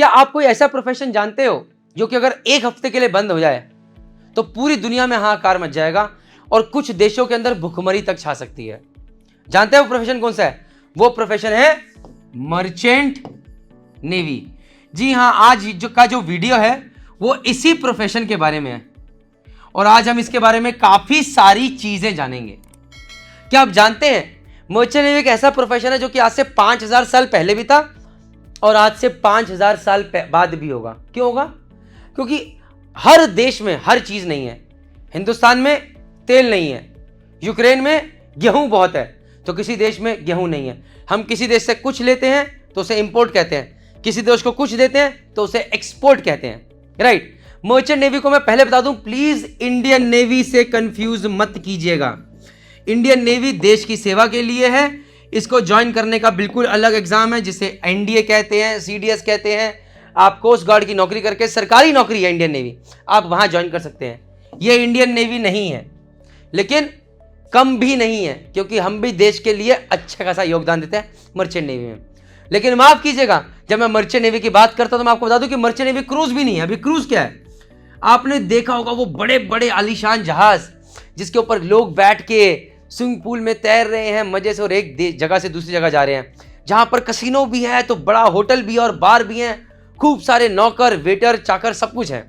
क्या आप कोई ऐसा प्रोफेशन जानते हो जो कि अगर एक हफ्ते के लिए बंद हो जाए तो पूरी दुनिया में हाहाकार मच जाएगा और कुछ देशों के अंदर भुखमरी तक छा सकती है? जानते हैं वो प्रोफेशन कौन सा है? वो प्रोफेशन है मर्चेंट नेवी। जी हां, आज जो वीडियो है वो इसी प्रोफेशन के बारे में है और आज हम इसके बारे में काफी सारी चीजें जानेंगे। क्या आप जानते हैं मर्चेंट नेवी एक ऐसा प्रोफेशन है जो कि आज से 5000 साल पहले भी था और आज से 5000 साल बाद भी होगा। क्यों होगा? क्योंकि हर देश में हर चीज नहीं है। हिंदुस्तान में तेल नहीं है, यूक्रेन में गेहूं बहुत है तो किसी देश में गेहूं नहीं है। हम किसी देश से कुछ लेते हैं तो उसे इंपोर्ट कहते हैं, किसी देश को कुछ देते हैं तो उसे एक्सपोर्ट कहते हैं, राइट। मर्चेंट नेवी को मैं पहले बता दूं, प्लीज इंडियन नेवी से कंफ्यूज मत कीजिएगा। इंडियन नेवी देश की सेवा के लिए है। इसको ज्वाइन करने का बिल्कुल अलग एग्जाम है जिसे एनडीए कहते हैं, सीडीएस कहते हैं। आप कोस्ट गार्ड की नौकरी करके, सरकारी नौकरी है इंडियन नेवी, आप वहां ज्वाइन कर सकते हैं। ये इंडियन नेवी नहीं है, लेकिन कम भी नहीं है, क्योंकि हम भी देश के लिए अच्छा खासा योगदान देते हैं मर्चेंट नेवी में। लेकिन माफ कीजिएगा, जब मैं मर्चेंट नेवी की बात करता हूं तो मैं आपको बता दूं कि मर्चेंट नेवी क्रूज भी नहीं है। अभी क्रूज क्या है? आपने देखा होगा वो बड़े बड़े आलीशान जहाज जिसके ऊपर लोग बैठ के स्विमिंग पूल में तैर रहे हैं मजे से और एक जगह से दूसरी जगह जा रहे हैं, जहां पर कसिनो भी है तो बड़ा होटल भी है और बार भी है, खूब सारे नौकर वेटर चाकर सब कुछ है।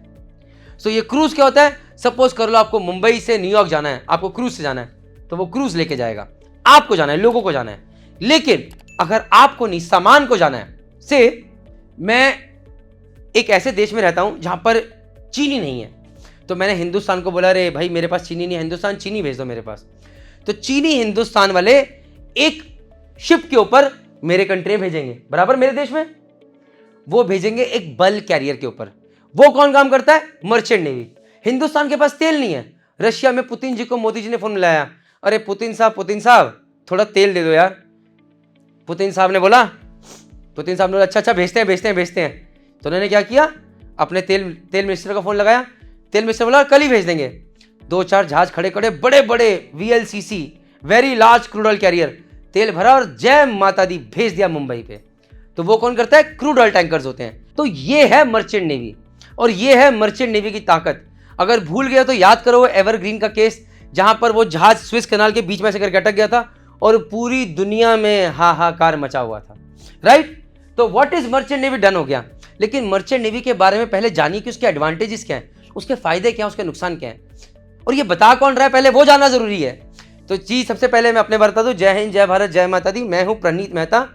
सो ये क्रूज क्या होता है? सपोज कर लो आपको मुंबई से न्यूयॉर्क जाना है, आपको क्रूज से जाना है तो वो क्रूज लेके जाएगा, आपको जाना है, लोगों को जाना है। लेकिन अगर आपको नहीं, सामान को जाना है, से मैं एक ऐसे देश में रहता हूं जहां पर चीनी नहीं है, तो मैंने हिंदुस्तान को बोला, रे भाई मेरे पास चीनी नहीं है, हिंदुस्तान चीनी भेज दो मेरे पास। तो चीनी हिंदुस्तान वाले एक शिप के ऊपर मेरे कंट्री में भेजेंगे, बराबर मेरे देश में वो भेजेंगे एक बल्क कैरियर के ऊपर। वो कौन काम करता है? Merchant navy. हिंदुस्तान के पास तेल नहीं है, रशिया में पुतिन जी को मोदी जी ने फोन मिलाया, अरे पुतिन साहब थोड़ा तेल दे दो यार। पुतिन साहब ने बोला अच्छा भेजते हैं। तो उन्होंने क्या किया, अपने तेल मिनिस्टर का फोन लगाया, तेल मिनिस्टर बोला कल ही भेज देंगे। 2-4 जहाज खड़े बड़े बड़े VLCC very large crude oil carrier, तेल भरा और जय माता दी भेज दिया मुंबई पे। तो वो कौन करता है? क्रूड ऑयल टैंकर्स होते हैं। तो ये है मर्चेंट नेवी और ये है मर्चेंट नेवी की ताकत। अगर भूल गया तो याद करो वो एवरग्रीन का केस, जहां पर वो जहाज स्विस कनाल के बीच में से करके अटक गया था और पूरी दुनिया में हाहाकार मचा हुआ था, राइट। तो what is merchant navy done हो गया। लेकिन मर्चेंट नेवी के बारे में पहले जानिए कि उसके एडवांटेजेस क्या हैं, उसके फायदे क्या हैं, उसके नुकसान क्या हैं, और ये बता कौन रहा है पहले वो जानना जरूरी है। तो जी सबसे पहले मैं अपने बता दूं, जय हिंद, जय भारत, जय माता दी। मैं हूं Praneet Mehta,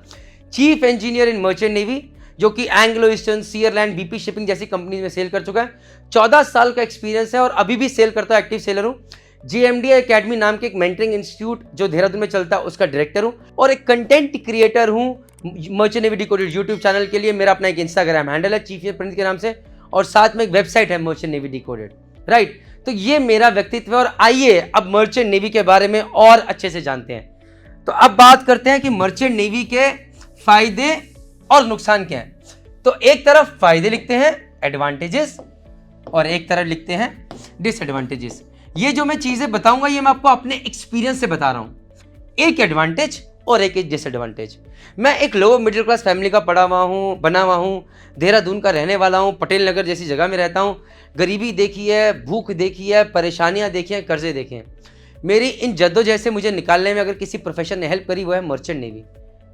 chief engineer in merchant navy, जो कि एंग्लो ईस्टर्न, सीयरलैंड, BP शिपिंग जैसी कंपनी में सेल कर चुका है। 14 साल का एक्सपीरियंस है और अभी भी सेल करता है, एक्टिव सेलर हूं। GMD एकेडमी नाम के एक मेंटरिंग इंस्टीट्यूट जो देहरादून में चलता है उसका डायरेक्टर हूं और एक कंटेंट क्रिएटर हूं merchant navy decoded YouTube channel के लिए। मेरा अपना एक इंस्टाग्राम हैंडल है चीफ प्रणीत के नाम से और साथ में एक वेबसाइट है मर्चेंट नेवी डिकोडेड, राइट। तो ये मेरा व्यक्तित्व है और आइए अब मर्चेंट नेवी के बारे में और अच्छे से जानते हैं। तो अब बात करते हैं कि मर्चेंट नेवी के फायदे और नुकसान क्या है। तो एक तरफ फायदे लिखते हैं एडवांटेजेस और एक तरफ लिखते हैं डिसएडवांटेजेस। ये जो मैं चीजें बताऊंगा ये मैं आपको अपने एक्सपीरियंस से बता रहा हूं, एक एडवांटेज और एक डिसएडवांटेज। मैं एक लोअर मिडिल क्लास फैमिली का बना हुआ हूं, देहरादून का रहने वाला हूं, पटेल नगर जैसी जगह में रहता हूं। गरीबी देखी है, भूख देखी है, परेशानियां देखी हैं, कर्जे देखे हैं। मेरी इन जद्दोजहद से मुझे निकालने में अगर किसी प्रोफेशन ने हेल्प करी वो है मर्चेंट नेवी।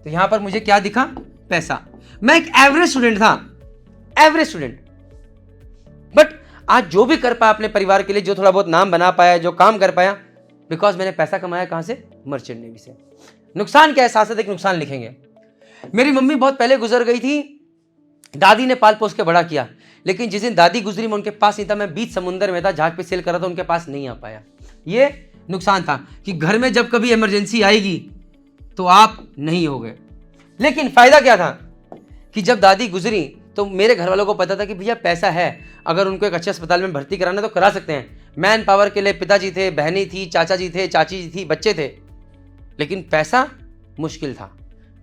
तो यहां पर मुझे क्या दिखा? पैसा। मैं एक एवरेज स्टूडेंट था, एवरेज स्टूडेंट, बट आज जो भी कर पाया अपने परिवार के लिए, जो थोड़ा बहुत नाम बना पाया, जो काम कर पाया, बिकॉज मैंने पैसा कमाया कहां से? मर्चेंट नेवी से। नुकसान क्या है? साथ साथ एक नुकसान लिखेंगे। मेरी मम्मी बहुत पहले गुजर गई थी, दादी ने पाल पोस के बड़ा किया, लेकिन जिस दिन दादी गुजरी मैं उनके पास नहीं था, मैं बीच समुंदर में था, जहाज पे सेल कर रहा था, उनके पास नहीं आ पाया। ये नुकसान था कि घर में जब कभी इमरजेंसी आएगी तो आप नहीं हो गए। लेकिन फायदा क्या था कि जब दादी गुजरी तो मेरे घर वालों को पता था कि भैया पैसा है, अगर उनको एक अच्छे अस्पताल में भर्ती कराना तो करा सकते हैं। मैन पावर के लिए पिताजी थे, बहनी थी, चाचा जी थे, चाची जी थी, बच्चे थे, लेकिन पैसा मुश्किल था।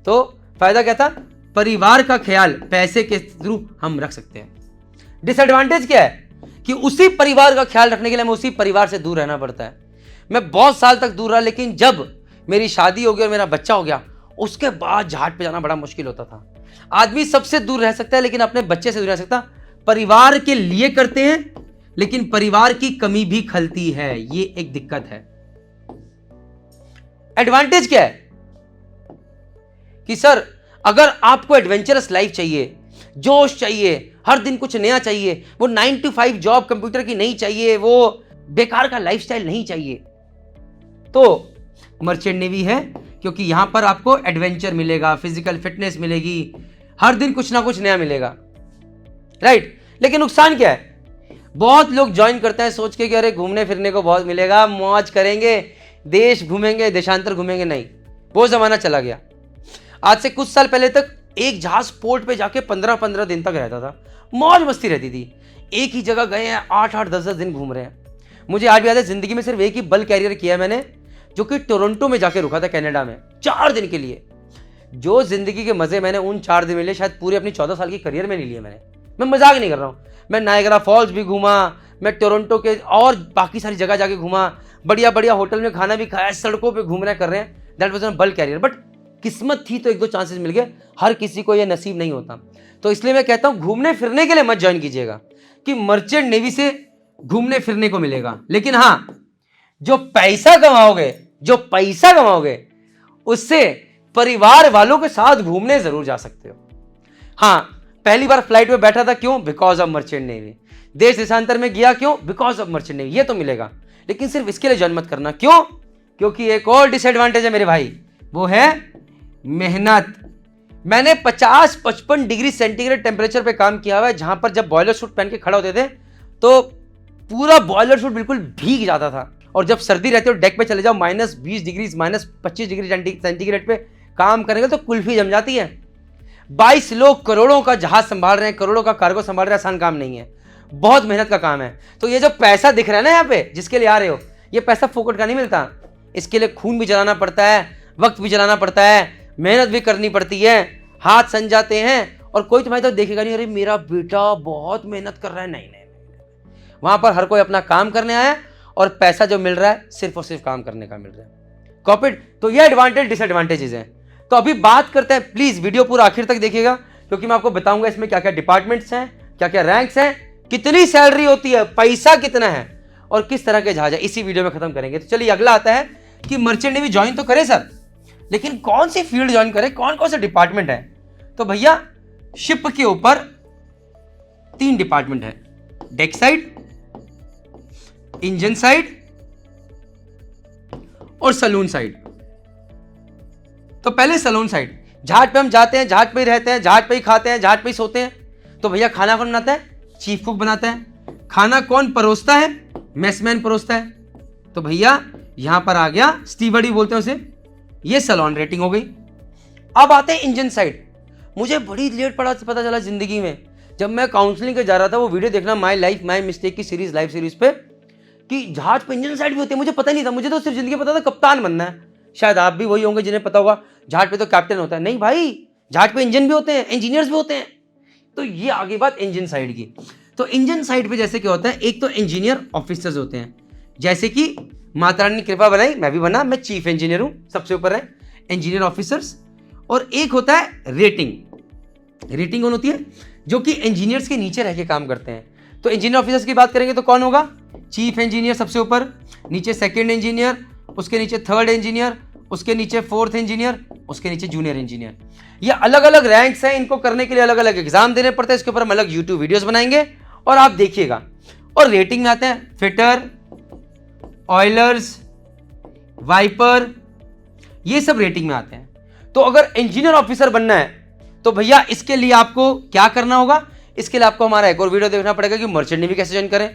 तो फायदा क्या था? परिवार का ख्याल पैसे के थ्रू हम रख सकते हैं। डिसएडवांटेज क्या है कि उसी परिवार का ख्याल रखने के लिए हमें उसी परिवार से दूर रहना पड़ता है। मैं बहुत साल तक दूर रहा, लेकिन जब मेरी शादी हो गई और मेरा बच्चा हो गया, उसके बाद जहाज पे जाना बड़ा मुश्किल होता था। आदमी सबसे दूर रह सकता है लेकिन अपने बच्चे से दूर रह सकता। परिवार के लिए करते हैं लेकिन परिवार की कमी भी खलती है, ये एक दिक्कत है। एडवांटेज क्या है कि सर अगर आपको एडवेंचरस लाइफ चाहिए, जोश चाहिए, हर दिन कुछ नया चाहिए, वो 9 to 5 जॉब कंप्यूटर की नहीं चाहिए, वो बेकार का लाइफस्टाइल नहीं चाहिए, तो मर्चेंट नेवी है, क्योंकि यहां पर आपको एडवेंचर मिलेगा, फिजिकल फिटनेस मिलेगी, हर दिन कुछ ना कुछ नया मिलेगा, राइट। लेकिन नुकसान क्या है? बहुत लोग ज्वाइन करते हैं सोच के कि अरे घूमने फिरने को बहुत मिलेगा, मौज करेंगे, देश घूमेंगे, देशांतर घूमेंगे। नहीं, वो जमाना चला गया। आज से कुछ साल पहले तक एक जहाज पोर्ट पे जाके 15-15 दिन तक रहता था, मौज मस्ती रहती थी। एक ही जगह गए हैं, 8-8, 10-10 दिन घूम रहे हैं। मुझे आज भी याद है, जिंदगी में सिर्फ एक ही बल्क कैरियर किया मैंने, जो कि टोरंटो में जाके रुका था, कनाडा में, 4 दिन के लिए। जो जिंदगी के मजे मैंने उन 4 दिन में लिए, शायद पूरे अपनी 14 साल की करियर में नहीं लिए मैंने। मैं मजाक नहीं कर रहा हूँ। मैं नायग्रा फॉल्स भी घूमा, मैं टोरंटो के और बाकी सारी जगह जाके घूमा, बढ़िया बढ़िया होटल में खाना भी खाया, सड़कों पे घूम रहे कर रहे हैं। That was bulk carrier. But किस्मत थी तो 1-2 चांसेस मिल गए, हर किसी को ये नसीब नहीं होता। तो इसलिए मैं कहता हूं घूमने फिरने के लिए मत ज्वाइन कीजिएगा कि मर्चेंट नेवी से घूमने फिरने को मिलेगा। लेकिन हाँ, जो पैसा कमाओगे उससे परिवार वालों के साथ घूमने जरूर जा सकते हो। हाँ, पहली बार फ्लाइट में बैठा था, क्यों? Because of merchant navy. देश देशांतर में गया, क्यों? Because of merchant navy. ये तो मिलेगा, लेकिन सिर्फ इसके लिए ज्वाइन मत करना। क्यों? क्योंकि एक और डिसएडवांटेज है मेरे भाई, वो है मेहनत। मैंने 50-55 डिग्री सेंटीग्रेड टेम्परेचर पे काम किया हुआ है, जहां पर जब बॉयलर सूट पहन के खड़ा होते थे तो पूरा बॉयलर सूट बिल्कुल भीग जाता था। और जब सर्दी रहती है और डेक पे चले जाओ, -20 डिग्री, -25 डिग्री सेंटीग्रेड पे काम करेंगे तो कुल्फी जम जाती है। 22 लोग करोड़ों का जहाज संभाल रहे हैं, करोड़ों का कार्गो संभाल रहे हैं, आसान काम नहीं है, बहुत मेहनत का काम है। तो ये जो पैसा दिख रहा है ना यहाँ पे, जिसके लिए आ रहे हो, ये पैसा फोकट का नहीं मिलता। इसके लिए खून भी जलाना पड़ता है, वक्त भी जलाना पड़ता है, मेहनत भी करनी पड़ती है, हाथ सन जाते हैं। और कोई तुम्हारी तो देखेगा नहीं, अरे मेरा बेटा बहुत मेहनत कर रहा है। नहीं, वहां पर हर कोई अपना काम करने आया और पैसा जो मिल रहा है सिर्फ और सिर्फ काम करने का मिल रहा है। कॉपीड। तो ये एडवांटेज डिसएडवांटेजेस हैं। तो अभी बात करते हैं, प्लीज वीडियो पूरा आखिर तक देखिएगा, क्योंकि मैं आपको बताऊंगा इसमें क्या क्या डिपार्टमेंट्स हैं, क्या क्या रैंक्स हैं, कितनी सैलरी होती है, पैसा कितना है और किस तरह के जहाज है, इसी वीडियो में खत्म करेंगे। तो चलिए अगला आता है कि मर्चेंट नेवी ज्वाइन तो करे सर, लेकिन कौन सी फील्ड ज्वाइन करे, कौन कौन से डिपार्टमेंट है? तो भैया शिप के ऊपर 3 डिपार्टमेंट है, डेक साइड, इंजन साइड और सलून साइड। तो पहले सलून साइड, जहाज पे हम जाते हैं, जहाज पे ही रहते हैं, जहाज पे ही खाते हैं, जहाज पे ही सोते हैं। तो भैया खाना कौन बनाता है? चीफ कुक बनाता है। खाना कौन परोसता है? मेसमैन परोसता है। तो भैया यहां पर आ गया स्टीवर्ड ही बोलते हैं उसे। ये सैलून रेटिंग हो गई। अब आते हैं इंजन साइड। मुझे बड़ी लेट पता चला जिंदगी में, जब मैं काउंसलिंग के जा रहा था, वो वीडियो देखना, माई लाइफ माई मिस्टेक की सीरीज, लाइव सीरीज पे, कि जहाज पे इंजन साइड भी होती है। मुझे पता नहीं था, मुझे तो सिर्फ जिंदगी पता था कप्तान बनना है। शायद आप भी वही होंगे जिन्हें पता होगा जहाज पे तो कैप्टन होता है। नहीं भाई, जहाज पे इंजन भी होते हैं, इंजीनियर्स भी होते हैं। तो ये आगे बात इंजन साइड की। तो इंजन साइड पे जैसे क्या होता है, एक तो इंजीनियर ऑफिसर्स होते हैं, जैसे कि माता रानी ने कृपा बनाई, मैं भी बना, मैं चीफ इंजीनियर हूं, सबसे ऊपर है इंजीनियर ऑफिसर्स। और एक होता है रेटिंग। रेटिंग कौन होती है? जो कि इंजीनियर्स के नीचे रह के काम करते हैं। तो इंजीनियर ऑफिसर्स की बात करेंगे तो कौन होगा? चीफ इंजीनियर सबसे ऊपर, नीचे सेकंड इंजीनियर, उसके नीचे थर्ड इंजीनियर, उसके नीचे फोर्थ इंजीनियर, उसके नीचे जूनियर इंजीनियर। ये अलग अलग रैंक्स हैं, इनको करने के लिए अलग अलग एग्जाम देने पड़ते हैं। इसके ऊपर हम अलग यूट्यूब वीडियोस बनाएंगे और आप देखिएगा। और रेटिंग में आते हैं फिटर, ऑयलर्स, वाइपर, ये सब रेटिंग में आते हैं। तो अगर इंजीनियर ऑफिसर बनना है तो भैया इसके लिए आपको क्या करना होगा? इसके लिए आपको हमारा एक और वीडियो देखना पड़ेगा कि मर्चेंट नेवी कैसे ज्वाइन करें।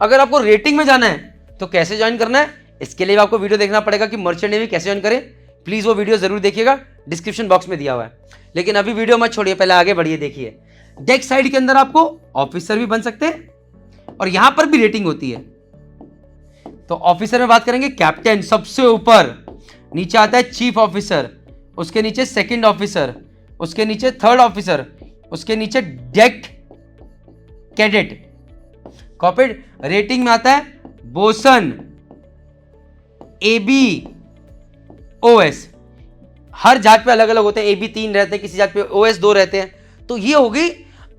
अगर आपको रेटिंग में जाना है तो कैसे ज्वाइन करना है, इसके लिए आपको वीडियो देखना पड़ेगा कि मर्चेंट नेवी कैसे ज्वाइन करें। प्लीज वो वीडियो जरूर देखिएगा, डिस्क्रिप्शन बॉक्स में दिया हुआ है। लेकिन अभी वीडियो मत छोड़िए, पहले आगे बढ़िए। देखिए डेक साइड के अंदर आपको ऑफिसर भी बन सकते हैं और यहां पर भी रेटिंग होती है। तो ऑफिसर में बात करेंगे, कैप्टन सबसे ऊपर, नीचे आता है चीफ ऑफिसर, उसके नीचे सेकंड ऑफिसर, उसके नीचे थर्ड ऑफिसर, उसके नीचे डेक कैडेट। कॉपीड। रेटिंग में आता है बोसन, एबी, ओएस। हर जहाज पे अलग अलग होते हैं, AB3 रहते हैं, किसी जहाज पे OS2 रहते हैं। तो ये होगी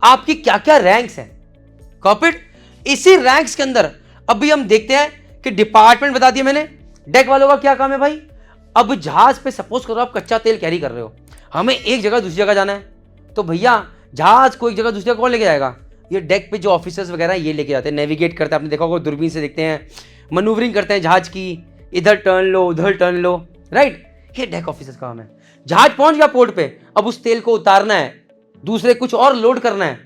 आपकी क्या क्या रैंक्स हैं। कॉपिट इसी रैंक्स के अंदर अभी हम देखते हैं कि डिपार्टमेंट बता दिया मैंने। डेक वालों का क्या काम है भाई, अब जहाज पे सपोज करो आप कच्चा तेल कैरी कर रहे हो, हमें एक जगह दूसरी जगह जाना है, तो भैया जहाज को एक जगह दूसरी जगह कौन लेके जाएगा, ये डेक पे जो ऑफिसर्स वगैरह ये लेके जाते हैं, नेविगेट करते हैं। आपने देखा होगा दूरबीन से देखते हैं, मनूवरिंग करते हैं जहाज की, इधर टर्न लो उधर टर्न लो, राइट। ये डेक ऑफिसर्स का काम है। जहाज पहुंच गया पोर्ट पे, अब उस तेल को उतारना है, दूसरे कुछ और लोड करना है,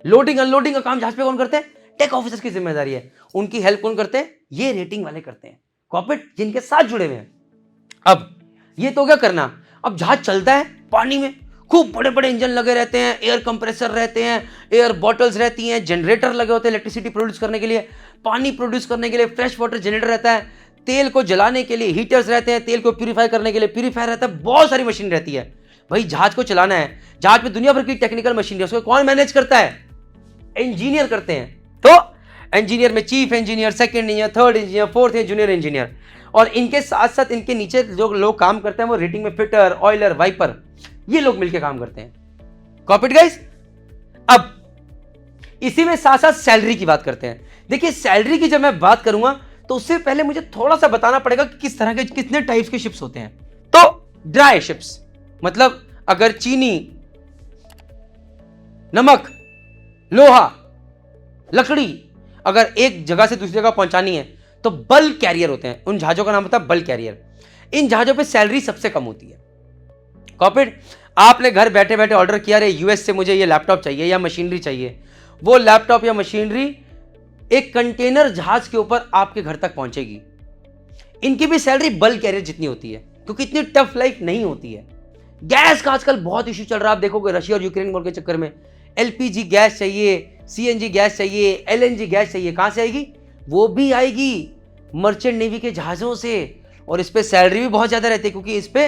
लोडिंग अनलोडिंग का काम जहाज पे कौन करते हैं, डेक ऑफिसर्स की जिम्मेदारी है। उनकी हेल्प कौन करते हैं, ये रेटिंग वाले करते हैं, कॉर्पोरेट जिनके साथ जुड़े हुए हैं। अब ये तो क्या करना, अब जहाज चलता है पानी में, खूब बड़े बड़े इंजन लगे रहते हैं, एयर कंप्रेसर रहते हैं, एयर बॉटल्स रहती हैं, जनरेटर लगे होते हैं इलेक्ट्रिसिटी प्रोड्यूस करने के लिए, पानी प्रोड्यूस करने के लिए फ्रेश वाटर जनरेटर रहता है, तेल को जलाने के लिए हीटर्स रहते हैं, तेल को प्यूरिफाई करने के लिए प्यूरिफायर रहता है, बहुत सारी मशीन रहती है। भाई जहाज को चलाना है, जहाज में दुनिया भर की टेक्निकल मशीन है, उसको कौन मैनेज करता है, इंजीनियर करते हैं। तो इंजीनियर में chief engineer, second engineer, third engineer, fourth junior engineer, और इनके साथ साथ इनके नीचे जो लोग काम करते हैं वो रेटिंग में फिटर, ऑयलर, वाइपर, ये लोग मिलकर काम करते हैं। Copied guys. अब इसी में साथ साथ सैलरी की बात करते हैं। देखिए सैलरी की जब मैं बात करूंगा तो उससे पहले मुझे थोड़ा सा बताना पड़ेगा कि किस तरह के कितने टाइप्स के शिप्स होते हैं। तो ड्राई शिप्स मतलब अगर चीनी, नमक, लोहा, लकड़ी अगर एक जगह से दूसरी जगह पहुंचानी है तो बल्क कैरियर होते हैं, उन जहाजों का नाम होता है बल्क कैरियर। इन जहाजों पे सैलरी सबसे कम होती है। कॉपीड आपने घर बैठे बैठे ऑर्डर किया, रे यूएस से मुझे ये लैपटॉप चाहिए या मशीनरी चाहिए, वो लैपटॉप या मशीनरी एक कंटेनर जहाज के ऊपर आपके घर तक पहुंचेगी। इनकी भी सैलरी बल्क कैरियर जितनी होती है, क्योंकि इतनी टफ लाइफ नहीं होती है। गैस का आजकल बहुत इश्यू चल रहा है, आप देखोगे रशिया और यूक्रेन वॉर के चक्कर में एलपीजी गैस चाहिए, सीएनजी गैस चाहिए, एलएनजी गैस चाहिए, कहां से आएगी, वो भी आएगी मर्चेंट नेवी के जहाजों से। और इस पे सैलरी भी बहुत ज्यादा रहती है, क्योंकि इस पे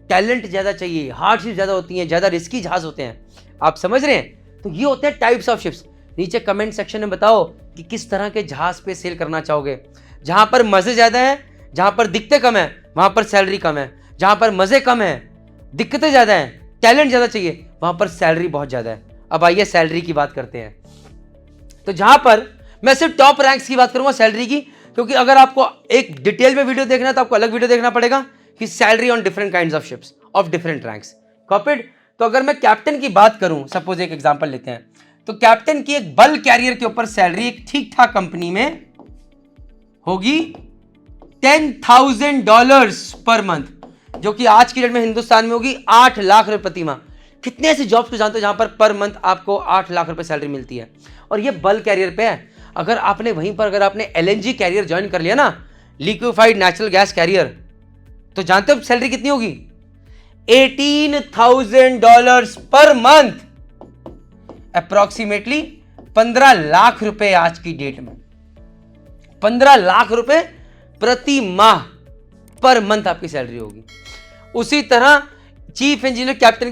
टैलेंट ज्यादा चाहिए, हार्डशिप ज्यादा होती हैं, ज्यादा रिस्की जहाज होते हैं। आप समझ रहे हैं। तो ये होते हैं टाइप्स ऑफ शिप्स। नीचे कमेंट सेक्शन में बताओ कि किस तरह के जहाज पे सेल करना चाहोगे। जहां पर मजे ज्यादा है, जहां पर दिक्कतें कम है, वहां पर सैलरी कम है। जहां पर मजे कम है, दिक्कतें ज्यादा है, टैलेंट ज्यादा चाहिए, वहां पर सैलरी बहुत ज्यादा है। अब आइए सैलरी की बात करते हैं। तो जहां पर मैं सिर्फ टॉप रैंक्स की बात करूंगा सैलरी की, क्योंकि अगर आपको एक डिटेल में वीडियो देखना है तो आपको अलग वीडियो देखना पड़ेगा कि salary on different kinds of ships of different ranks. Copied. तो अगर मैं कैप्टन की बात करूं, सपोज एक एग्जांपल लेते हैं, तो कैप्टन की एक बल्क कैरियर के ऊपर सैलरी एक ठीक ठाक कंपनी में होगी $10,000 पर मंथ, जो कि आज की डेट में हिंदुस्तान में होगी 8 लाख रुपए प्रति माह। कितने ऐसे जॉब्स को जानते हो जहां पर मंथ आपको 8 लाख रुपए सैलरी मिलती है, और ये बल्क कैरियर पे है। अगर आपने वहीं पर अगर आपने एलएनजी कैरियर ज्वाइन कर लिया ना, लिक्विफाइड नेचुरल गैस कैरियर, तो जानते हो सैलरी कितनी होगी, $18,000 पर मंथ, अप्रोक्सीमेटली 15 लाख रुपए आज की डेट में। 15 लाख रुपए प्रति माह पर मंथ आपकी सैलरी होगी। उसी तरह चीफ इंजीनियर कैप्टन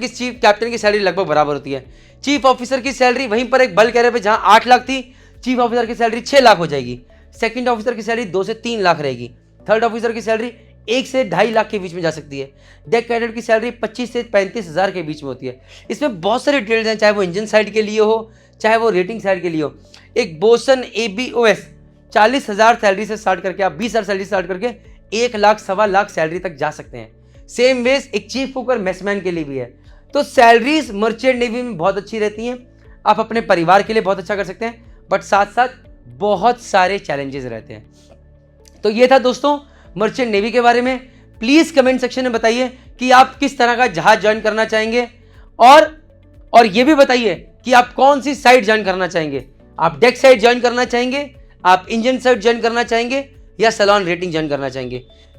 की सैलरी लगभग बराबर होती है। चीफ ऑफिसर की सैलरी वहीं पर एक बल्क कैरियर पे जहां 8 लाख थी, चीफ ऑफिसर की सैलरी 6 लाख हो जाएगी। सेकंड ऑफिसर की सैलरी 2 से 3 लाख रहेगी। थर्ड ऑफिसर की सैलरी 1 से 2.5 लाख के बीच में जा सकती है। डेक कैडेट की सैलरी 25 से 35 हज़ार के बीच में होती है। इसमें बहुत सारे डिटेल्स हैं, चाहे वो इंजन साइड के लिए हो, चाहे वो रेटिंग साइड के लिए हो। एक बोसन ABOS 40,000 सैलरी से स्टार्ट करके, आप 20,000 सैलरी से स्टार्ट करके 1 लाख, 1.25 लाख सैलरी तक जा सकते हैं। सेम वेज एक चीफ कुक और मेसमैन के लिए भी है। तो सैलरीज मर्चेंट नेवी में बहुत अच्छी रहती हैं, आप अपने परिवार के लिए बहुत अच्छा कर सकते हैं, बट साथ साथ बहुत सारे चैलेंजेस रहते हैं। तो ये था दोस्तों मर्चेंट नेवी के बारे में। प्लीज कमेंट सेक्शन में बताइए कि आप किस तरह का जहाज ज्वाइन करना चाहेंगे, और ये भी बताइए कि आप कौन सी साइड ज्वाइन करना चाहेंगे। आप डेक साइड ज्वाइन करना चाहेंगे, आप इंजन साइड ज्वाइन करना चाहेंगे, या सैलॉन रेटिंग ज्वाइन करना चाहेंगे।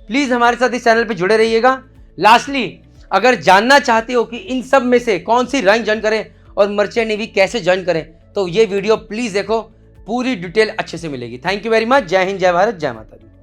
प्लीज हमारे साथ इस चैनल पे जुड़े रहिएगा। लास्टली, अगर जानना चाहते हो कि इन सब में से कौन सी रैंक ज्वाइन करें और मर्चेंट नेवी कैसे ज्वाइन करें, तो ये वीडियो प्लीज देखो, पूरी डिटेल अच्छे से मिलेगी। Thank you very much. जय हिंद, जय भारत, जय माता दी।